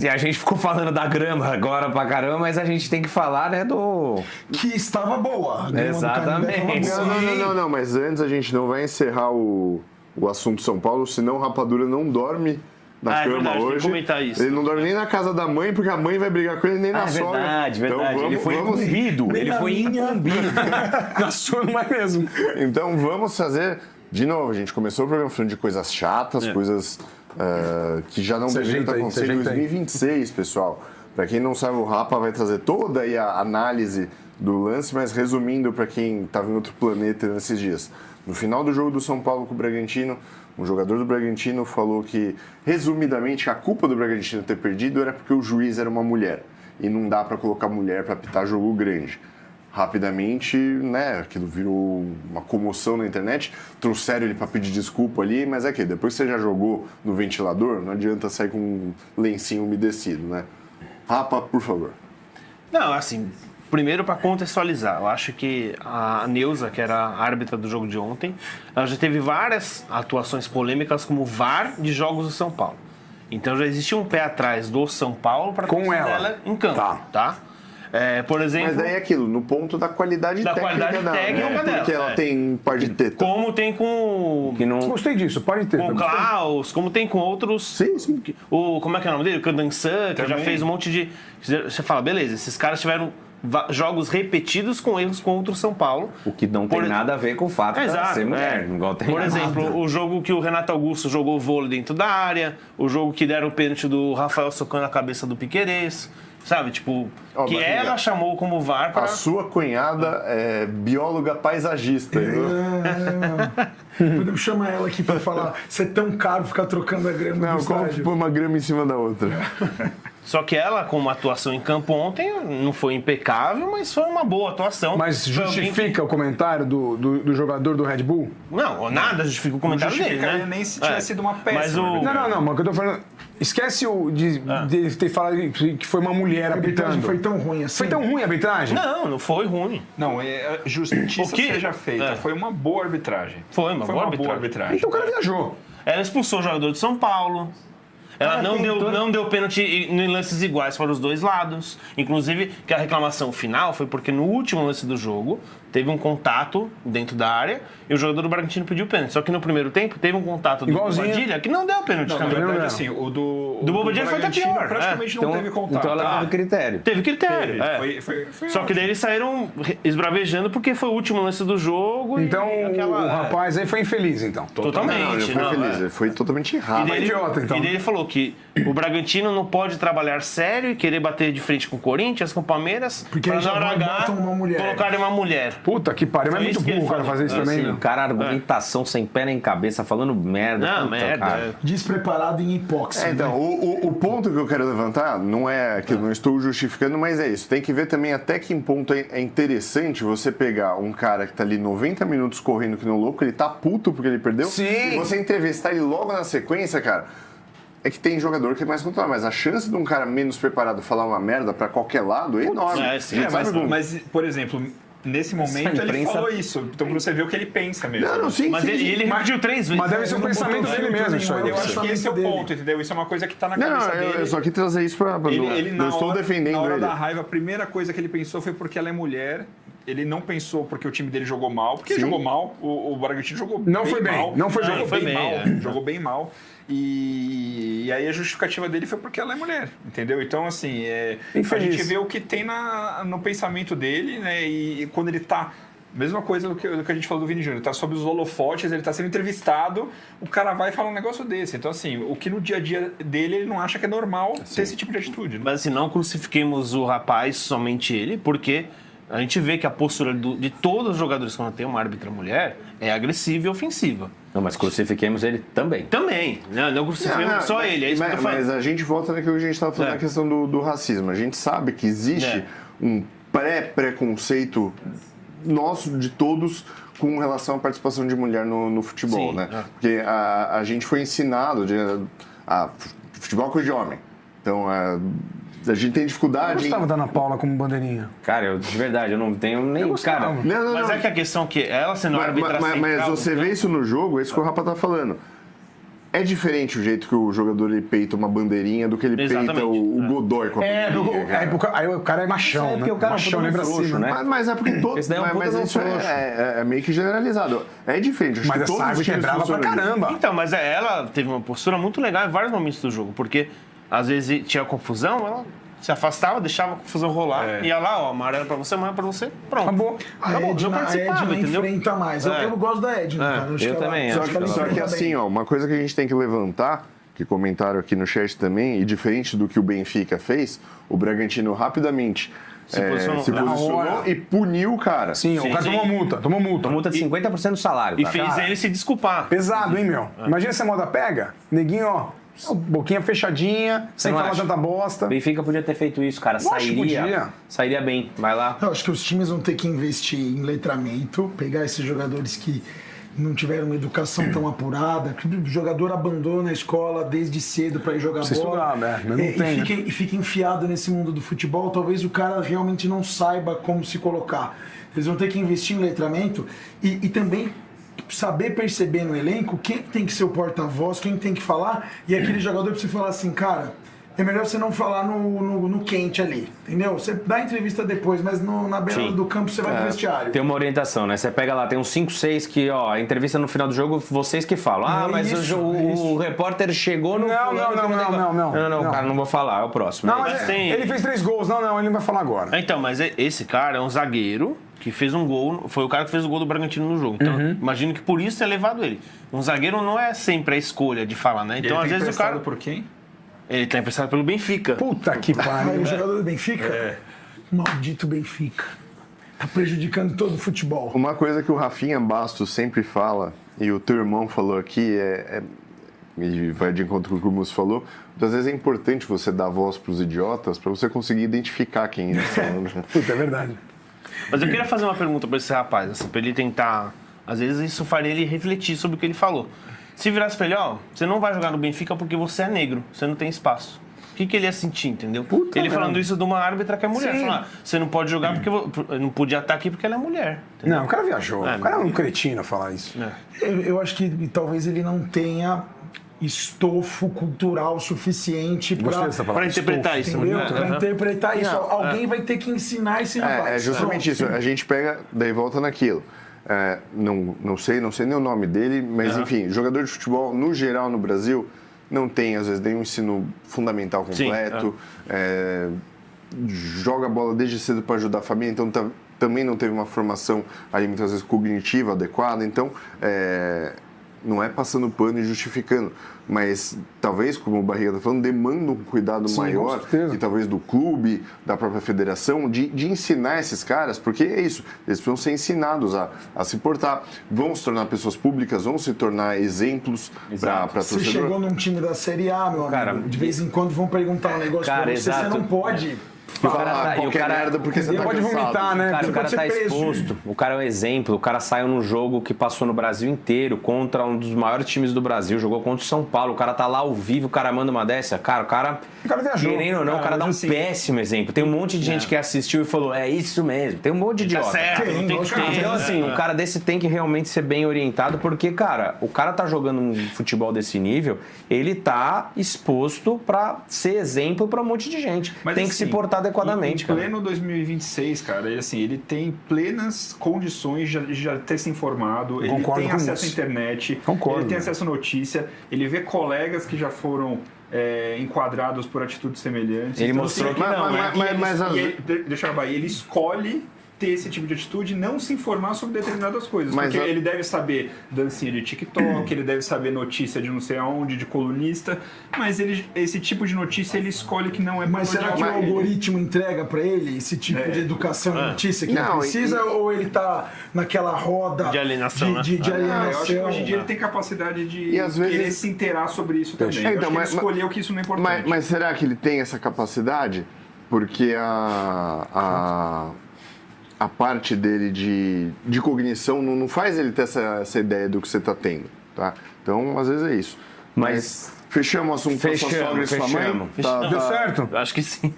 E a gente ficou falando da grama agora pra caramba, mas a gente tem que falar, né, do... Que estava boa. A grama do Exatamente. Canindé estava boa. Não, mas antes a gente não vai encerrar o assunto São Paulo, senão o Rapadura não dorme na cama verdade, tem que hoje. comentar isso. Ele não dorme nem na casa da mãe, porque a mãe vai brigar com ele, nem na sogra. Verdade. Então, Ele foi incumbido. Nem Ele na foi minha. incumbido. Na sua não é mesmo. Então vamos fazer... De novo, a gente começou o programa falando de coisas chatas, coisas que já não deveriam estar acontecendo em 2026, pessoal. Para quem não sabe, o Rapa vai trazer toda aí a análise do lance, mas resumindo para quem estava em outro planeta nesses dias. No final do jogo do São Paulo com o Bragantino, um jogador do Bragantino falou que, resumidamente, a culpa do Bragantino ter perdido era porque o juiz era uma mulher. E não dá para colocar mulher para apitar jogo grande. Rapidamente, né, aquilo virou uma comoção na internet, trouxeram ele para pedir desculpa ali, mas é que depois que você já jogou no ventilador, não adianta sair com um lencinho umedecido, né? Rapa, por favor. Não, assim, primeiro para contextualizar, eu acho que a Neuza, que era a árbitra do jogo de ontem, ela já teve várias atuações polêmicas como VAR de jogos do São Paulo. Então já existia um pé atrás do São Paulo para Com ela. dela em campo, tá? Por exemplo... Mas daí é aquilo, no ponto da qualidade Da técnica qualidade dela, técnica né? dela, Porque ela tem um par de teta. Como tem com... Que não... Gostei disso, pode ter. Com o Klaus, como tem com outros... Sim. Como é que é o nome dele? O Kandansan, que já fez um monte de... Você fala, beleza, esses caras tiveram jogos repetidos com erros contra o São Paulo. O que não tem nada a ver com o fato de ser mulher. Igual tem Por nada. exemplo, o jogo que o Renato Augusto jogou vôlei dentro da área, o jogo que deram o pênalti do Rafael socando a cabeça do Piquerez, sabe? Tipo, que mas, ela chamou como VAR para... A sua cunhada é bióloga paisagista. Podemos chamar ela aqui pra falar, você é tão caro ficar trocando a grama Não, do como estádio. pôr uma grama em cima da outra. Só que ela, como atuação em campo ontem, não foi impecável, mas foi uma boa atuação. Mas Foi alguém justifica o comentário do jogador do Red Bull? Não, nada justifica o comentário dele, justificaria né? nem se tivesse sido uma péssima Mas o... Não, mas o que eu tô falando... Esquece de ter falado que foi uma mulher A arbitragem apitando. foi tão ruim assim. Foi tão ruim a arbitragem? Não foi ruim. Não, justiça O que- seja feita. Foi uma boa arbitragem. Foi uma boa arbitragem. Então o cara viajou. Ela expulsou o jogador de São Paulo. Ela não deu pênalti em lances iguais para os dois lados. Inclusive, que a reclamação final foi porque no último lance do jogo teve um contato dentro da área e o jogador do Bragantino pediu pênalti. Só que no primeiro tempo teve um contato do Igualzinho. Bobadilha que não deu pênalti Não, na também. verdade, não. assim, o do Bobadilha foi até Bragantino pior, praticamente não teve contato. Então ela teve critério. Teve critério. Teve, foi Só que daí eles saíram esbravejando porque foi o último lance do jogo. Então e aquela, o rapaz aí foi infeliz, então. Totalmente. Não, ele foi feliz, ele foi totalmente errado. E daí, idiota, então. e daí ele falou que o Bragantino não pode trabalhar sério e querer bater de frente com o Corinthians, com o Palmeiras, Porque pra aí já na hora H botam uma mulher. colocarem uma mulher. Puta que pariu, mas é Foi muito isso que ele burro o cara falou. fazer isso também, Assim, meu. o cara, argumentação sem pé nem cabeça, falando merda. Não, puta, merda. cara. Despreparado em hipóxia. Então, o ponto que eu quero levantar não é que eu não estou justificando, mas é isso. Tem que ver também até que ponto é interessante você pegar um cara que tá ali 90 minutos correndo que não louco, ele tá puto porque ele perdeu. Sim. E você entrevistar ele logo na sequência, cara. É que tem jogador que é mais controlado, mas a chance de um cara menos preparado falar uma merda pra qualquer lado é enorme. sim. A gente sabe como. mas, por exemplo, nesse momento ele imprensa- falou isso. Então pra você ver o que ele pensa mesmo. Não, sim, Mas sim, ele repetiu 3 vezes. Mas deve ser um não pensamento botou dele filtro mesmo, isso aí. nenhum, Eu acho que esse é o dele. ponto, entendeu? Isso é uma coisa que tá na Não, cabeça eu dele. só quis trazer isso pra... Ele, não estou defendendo na hora ele. da raiva, a primeira coisa que ele pensou foi porque ela é mulher. Ele não pensou porque o time dele jogou mal. Porque ele Sim. jogou mal. O Bragantino jogou Não bem foi bem, mal. não foi bem. Jogou Foi bem bem, mal. é. Jogou bem mal. E aí a justificativa dele foi porque ela é mulher. Entendeu? Então, assim, a Infeliz. gente vê o que tem no pensamento dele, né? E quando ele tá... Mesma coisa do que a gente falou do Vini Júnior. Ele tá sob os holofotes, ele tá sendo entrevistado, o cara vai falar um negócio desse. Então, assim, o que no dia a dia dele ele não acha que é normal ter esse tipo de atitude. Né? Mas assim, não crucifiquemos o rapaz, somente ele, porque a gente vê que a postura de todos os jogadores quando tem uma árbitra mulher é agressiva e ofensiva. Não, mas crucifiquemos ele também. Também, né? Não crucifiquemos só ele, é isso que eu tô falando. Mas a gente volta naquilo que a gente estava falando, É. na questão do racismo. A gente sabe que existe um pré-preconceito nosso, de todos, com relação à participação de mulher no futebol, Sim, né? é. Porque a gente foi ensinado futebol é coisa de homem. Então, a gente tem Eu dificuldade gostava da Ana Paula como bandeirinha. Cara, de verdade, eu não tenho nem... gostava. Cara, Não, Mas é que a questão que ela sendo árbitra Mas central, você vê isso no jogo, é isso que o Rafa tá falando. É diferente o jeito que o jogador ele peita uma bandeirinha do que ele Exatamente. peita o Godoy com a bandeirinha. Aí o cara é machão, né? porque o cara é um machão, puta lembra frouxo, cima, né? Mas é porque todo. Esse daí é um puta mas de um isso frouxo. é meio que generalizado. É diferente. Acho Mas que a todos os Sargent é times brava pra funcionam. caramba. Então, mas ela teve uma postura muito legal em vários momentos do jogo, porque às vezes tinha confusão, ela se afastava, deixava a confusão rolar, ia lá, ó, amarelo pra você, amarelo pra você, pronto. Acabou. A Acabou, Edna, não participava, entendeu? enfrenta mais. Eu gosto da Edna, cara. Acho eu que também, ela, acho acho que ela Só que enfrenta assim, bem. ó, uma coisa que a gente tem que levantar, que comentaram aqui no chat também, e diferente do que o Benfica fez, o Bragantino rapidamente Se posicionou. se Na posicionou hora. e puniu o cara. Sim, o cara sim. tomou multa. Multa de 50% do salário, E cara. fez ele se desculpar. Pesado, hein, meu? Imagina se a moda pega, neguinho, ó, boquinha fechadinha, sem não falar acha? tanta bosta. Benfica podia ter feito isso, cara. Lógico que podia. Sairia bem. Vai lá. Eu acho que os times vão ter que investir em letramento, pegar esses jogadores que não tiveram uma educação tão apurada, que o jogador abandona a escola desde cedo para ir jogar Precisa bola. estudar, né? Mas não e tem, né? fica enfiado nesse mundo do futebol, talvez o cara realmente não saiba como se colocar. Eles vão ter que investir em letramento e também saber perceber no elenco quem tem que ser o porta-voz, quem tem que falar, e aquele jogador pra você falar assim, cara, é melhor você não falar no quente ali, entendeu? Você dá a entrevista depois, mas na beira Sim. do campo você vai pro vestiário. Tem uma orientação, né? Você pega lá, tem uns 5, 6 que, ó, a entrevista no final do jogo, vocês que falam. Ah, É mas isso, o repórter chegou no... Não, fulano não, que não, tem- não, Não, cara, não vou falar, é o próximo. Não, É mas isso. tem- ele fez 3 gols. Não, ele não vai falar agora. Então, mas esse cara é um zagueiro que fez um gol, foi o cara que fez o gol do Bragantino no jogo. Então, imagino que por isso tenha levado ele. Um zagueiro não é sempre a escolha de falar, né? Então, Ele às tem vezes o cara... emprestado por quem? Ele tá emprestado pelo Benfica. Puta que Aí pariu. o jogador do Benfica, maldito Benfica, tá prejudicando todo o futebol. Uma coisa que o Rafinha Bastos sempre fala, e o teu irmão falou aqui, e vai de encontro com o que o Mus falou, muitas vezes é importante você dar voz para os idiotas para você conseguir identificar quem eles são. né? Puta, é verdade. Mas eu queria fazer uma pergunta pra esse rapaz, assim, pra ele tentar... Às vezes isso faria ele refletir sobre o que ele falou. Se virasse pra ele, ó, você não vai jogar no Benfica porque você é negro, você não tem espaço. O que ele ia sentir, entendeu? Ele falando isso de uma árbitra que é mulher. Sim. Falando, você não pode jogar porque... Não podia estar aqui porque ela é mulher. Entendeu? Não, o cara viajou. O cara é um cretino falar isso. Eu acho que talvez ele não tenha estofo cultural suficiente Gostei dessa Pra palavra. interpretar isso. entendeu? né? Pra Aham. interpretar isso. Alguém vai ter que ensinar esse rapaz. É justamente isso. A gente pega, daí volta naquilo. Não sei nem o nome dele, mas enfim, jogador de futebol, no geral, no Brasil, não tem, às vezes, nenhum ensino fundamental completo. Joga bola desde cedo para ajudar a família, então também não teve uma formação ali, muitas vezes, cognitiva adequada. Então, não é passando pano e justificando, mas talvez, como o Barriga está falando, demanda um cuidado Sim, maior, com certeza. e talvez do clube, da própria federação, de ensinar esses caras, porque é isso, eles precisam ser ensinados a se portar, vão se tornar pessoas públicas, vão se tornar exemplos para Você torcedor. chegou num time da Série A, meu Cara, amigo. De vez em quando vão perguntar um negócio Cara, pra você, exato. você não pode E o cara Falar tá- e o qualquer cara- merda porque você Ele tá pode cansado. vomitar, né? Cara, Você o cara pode tá ser preso. exposto. O cara é um exemplo. O cara saiu num jogo que passou no Brasil inteiro contra um dos maiores times do Brasil. Jogou contra o São Paulo. O cara tá lá ao vivo, o cara manda uma dessa. Cara, o cara viajou. querendo ou não, o cara dá um mas assim- péssimo exemplo. Tem um monte de gente que assistiu e falou, é isso mesmo. Tem um monte de Tá idiota. certo, Tem, não tem que lógico que ter. Então, assim, um cara desse tem que realmente ser bem orientado, porque, cara, o cara tá jogando um futebol desse nível, ele tá exposto pra ser exemplo pra um monte de gente. Mas, tem que assim, se portar adequadamente, em cara. pleno 2026, cara, ele tem plenas condições de já ter se informado, ele Concordo tem com acesso à isso. internet, Concordo. ele tem acesso à notícia, ele vê colegas que já foram enquadrados por atitudes semelhantes. Ele Então, mostrou assim, que não, né? deixa eu falar, ele escolhe ter esse tipo de atitude e não se informar sobre determinadas coisas. Mas porque a- ele deve saber dancinha de TikTok, ele deve saber notícia de não sei aonde, de colunista, mas esse tipo de notícia ele escolhe que não é Mas será que o primordial pra ele. algoritmo entrega pra ele esse tipo de educação e notícia que Não, ele precisa? Ou ele tá naquela roda De alienação, de Eu alienação? acho que hoje em dia ele tem capacidade de E às vezes- querer se inteirar sobre isso também. Então, Eu acho que mas- ele escolheu que isso não é importante. Mas será que ele tem essa capacidade? Porque a parte dele de cognição não faz ele ter essa ideia do que você está tendo, tá? Então, às vezes é isso. Mas fechamos o assunto com a sua sogra e sua mãe? Fechamos. Tá- Deu certo? Eu acho que sim.